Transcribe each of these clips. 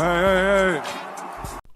Hey.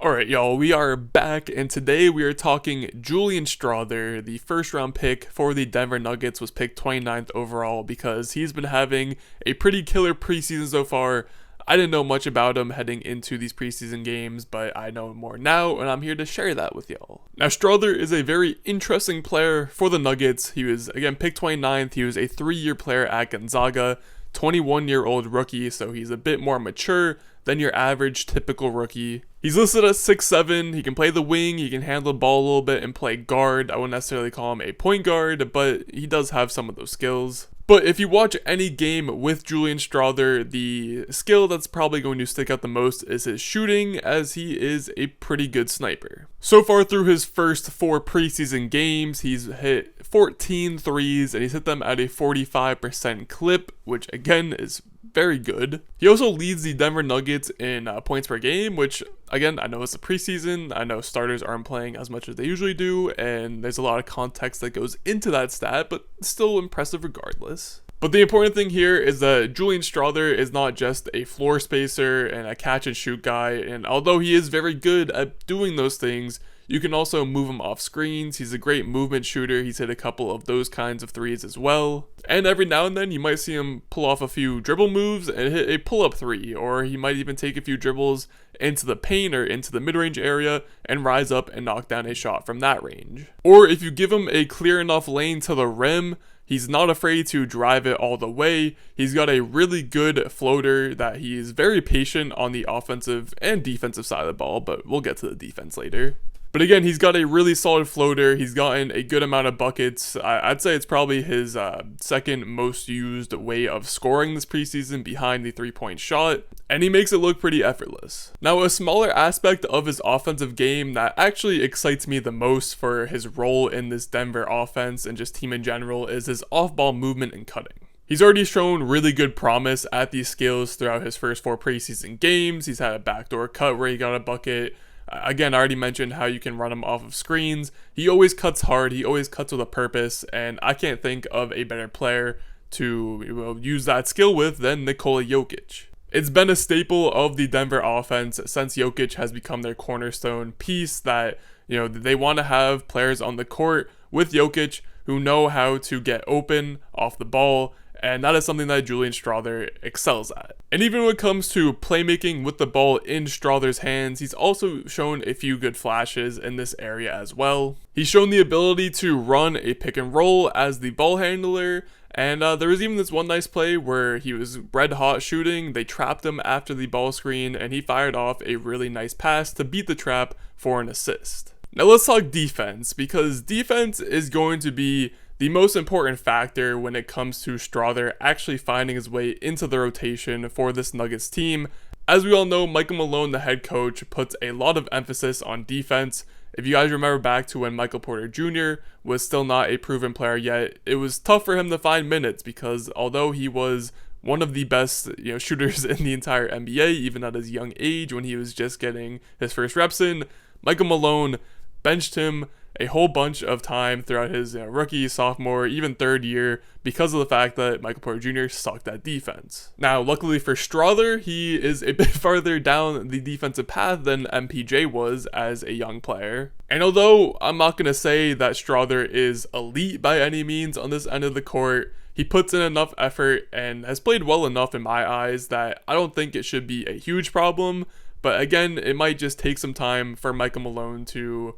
Alright, y'all, we are back, and today we are talking Julian Strawther. The first round pick for the Denver Nuggets was picked 29th overall because he's been having a pretty killer preseason so far. I didn't know much about him heading into these preseason games, but I know more now, and I'm here to share that with y'all. Now, Strawther is a very interesting player for the Nuggets. He was, again, picked 29th. He was a 3-year player at Gonzaga, 21-year-old rookie, so he's a bit more mature than your average typical rookie. He's listed as 6'7", he can play the wing, he can handle the ball a little bit and play guard. I wouldn't necessarily call him a point guard, but he does have some of those skills. But if you watch any game with Julian Strawther, the skill that's probably going to stick out the most is his shooting, as he is a pretty good sniper. So far through his first 4 preseason games, he's hit 14 threes and he's hit them at a 45% clip, which again is very good. He also leads the Denver Nuggets in points per game, which again, I know it's the preseason, I know starters aren't playing as much as they usually do, and there's a lot of context that goes into that stat, but still impressive regardless. But the important thing here is that Julian Strawther is not just a floor spacer and a catch and shoot guy, and although he is very good at doing those things, you can also move him off screens. He's a great movement shooter. He's hit a couple of those kinds of threes as well. And every now and then you might see him pull off a few dribble moves and hit a pull-up three, or he might even take a few dribbles into the paint or into the mid-range area and rise up and knock down a shot from that range. Or if you give him a clear enough lane to the rim, he's not afraid to drive it all the way. He's got a really good floater that he is very patient on the offensive and defensive side of the ball, but we'll get to the defense later. But again, he's got a really solid floater. He's gotten a good amount of buckets. I'd say it's probably his second most used way of scoring this preseason behind the three-point shot, and he makes it look pretty effortless. Now, a smaller aspect of his offensive game that actually excites me the most for his role in this Denver offense and just team in general is his off-ball movement and cutting. He's already shown really good promise at these skills throughout his first 4 preseason games. He's had a backdoor cut where he got a bucket. Again, I already mentioned how you can run him off of screens. He always cuts hard, he always cuts with a purpose, and I can't think of a better player to use that skill with than Nikola Jokic. It's been a staple of the Denver offense since Jokic has become their cornerstone piece that, they want to have players on the court with Jokic who know how to get open off the ball, and that is something that Julian Strawther excels at. And even when it comes to playmaking with the ball in Strawther's hands, he's also shown a few good flashes in this area as well. He's shown the ability to run a pick and roll as the ball handler, and there was even this one nice play where he was red hot shooting, they trapped him after the ball screen, and he fired off a really nice pass to beat the trap for an assist. Now let's talk defense, because defense is going to be the most important factor when it comes to Strawther actually finding his way into the rotation for this Nuggets team. As we all know, Michael Malone, the head coach, puts a lot of emphasis on defense. If you guys remember back to when Michael Porter Jr. was still not a proven player yet, it was tough for him to find minutes because although he was one of the best shooters in the entire NBA, even at his young age when he was just getting his first reps in, Michael Malone benched him a whole bunch of time throughout his rookie, sophomore, even third year because of the fact that Michael Porter Jr. sucked at defense. Now, luckily for Strawther, he is a bit farther down the defensive path than MPJ was as a young player. And although I'm not going to say that Strawther is elite by any means on this end of the court, he puts in enough effort and has played well enough in my eyes that I don't think it should be a huge problem. But again, it might just take some time for Michael Malone to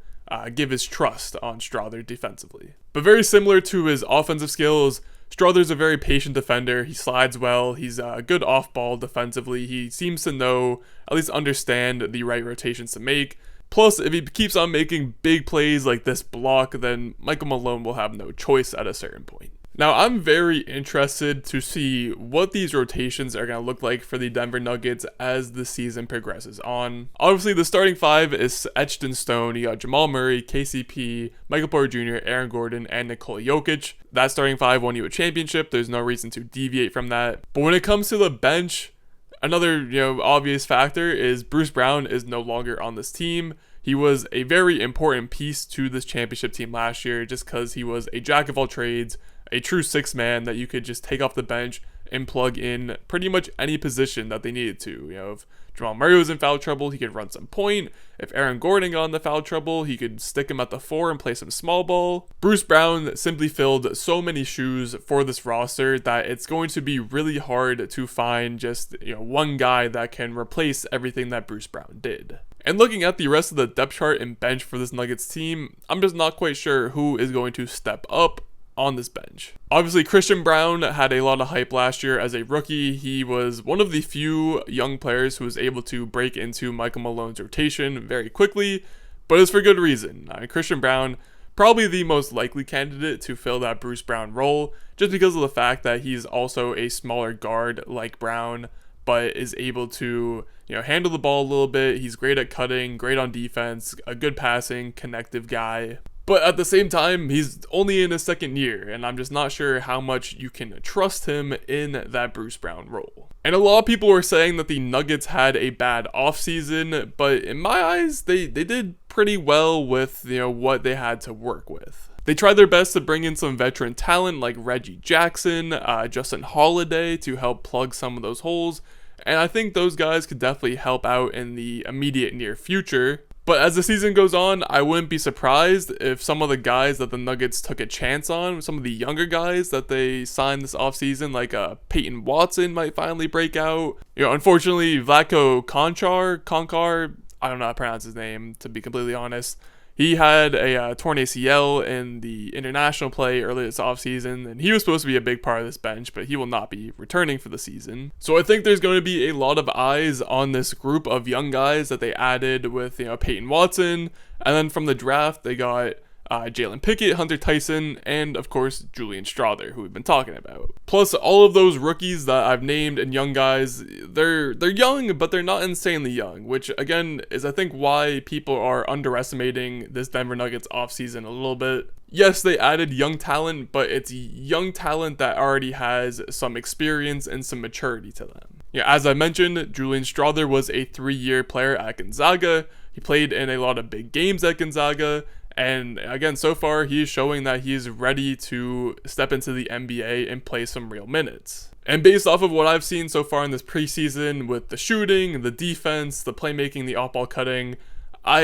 give his trust on Strawther defensively. But very similar to his offensive skills, Strawther's a very patient defender. He slides well. He's good off-ball defensively. He seems to know, at least understand the right rotations to make. Plus, if he keeps on making big plays like this block, then Michael Malone will have no choice at a certain point. Now, I'm very interested to see what these rotations are going to look like for the Denver Nuggets as the season progresses on. Obviously, the starting 5 is etched in stone. You got Jamal Murray, KCP, Michael Porter Jr., Aaron Gordon, and Nikola Jokic. That starting 5 won you a championship. There's no reason to deviate from that. But when it comes to the bench, another obvious factor is Bruce Brown is no longer on this team. He was a very important piece to this championship team last year just because he was a jack of all trades, a true six-man that you could just take off the bench and plug in pretty much any position that they needed to. If Jamal Murray was in foul trouble, he could run some point. If Aaron Gordon got in the foul trouble, he could stick him at the 4 and play some small ball. Bruce Brown simply filled so many shoes for this roster that it's going to be really hard to find just one guy that can replace everything that Bruce Brown did. And looking at the rest of the depth chart and bench for this Nuggets team, I'm just not quite sure who is going to step up on this bench. Obviously, Christian Braun had a lot of hype last year as a rookie. He was one of the few young players who was able to break into Michael Malone's rotation very quickly, but it's for good reason. Christian Braun, probably the most likely candidate to fill that Bruce Brown role, just because of the fact that he's also a smaller guard like Brown, but is able to handle the ball a little bit. He's great at cutting, great on defense, a good passing, connective guy. But at the same time, he's only in his second year, and I'm just not sure how much you can trust him in that Bruce Brown role. And a lot of people were saying that the Nuggets had a bad offseason, but in my eyes, they did pretty well with what they had to work with. They tried their best to bring in some veteran talent like Reggie Jackson, Justin Holiday to help plug some of those holes, and I think those guys could definitely help out in the immediate near future. But as the season goes on, I wouldn't be surprised if some of the guys that the Nuggets took a chance on, some of the younger guys that they signed this offseason, like Peyton Watson might finally break out. Unfortunately, Vlatko Konkar, I don't know how to pronounce his name, to be completely honest. He had a torn ACL in the international play earlier this offseason, and he was supposed to be a big part of this bench, but he will not be returning for the season. So I think there's going to be a lot of eyes on this group of young guys that they added with Peyton Watson, and then from the draft they got Jalen Pickett, Hunter Tyson, and of course Julian Strawther, who we've been talking about. Plus all of those rookies that I've named and young guys, they're young, but they're not insanely young, which again is I think why people are underestimating this Denver Nuggets offseason a little bit. Yes, they added young talent, but it's young talent that already has some experience and some maturity to them. As I mentioned, Julian Strawther was a 3-year player at Gonzaga. He played in a lot of big games at Gonzaga. And again, so far, he is showing that he is ready to step into the NBA and play some real minutes. And based off of what I've seen so far in this preseason with the shooting, the defense, the playmaking, the off-ball cutting, I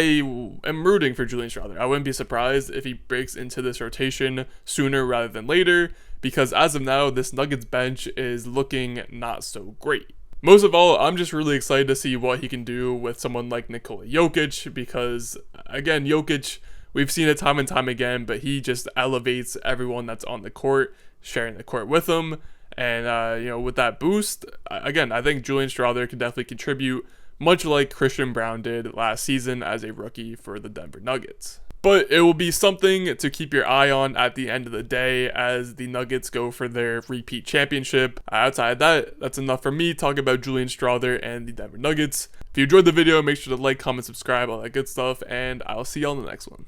am rooting for Julian Strawther. I wouldn't be surprised if he breaks into this rotation sooner rather than later, because as of now, this Nuggets bench is looking not so great. Most of all, I'm just really excited to see what he can do with someone like Nikola Jokic, because again, Jokic, we've seen it time and time again, but he just elevates everyone that's on the court, sharing the court with him. And, with that boost, again, I think Julian Strawther can definitely contribute, much like Christian Braun did last season as a rookie for the Denver Nuggets. But it will be something to keep your eye on at the end of the day as the Nuggets go for their repeat championship. Outside of that, that's enough for me talking about Julian Strawther and the Denver Nuggets. If you enjoyed the video, make sure to like, comment, subscribe, all that good stuff, and I'll see you on the next one.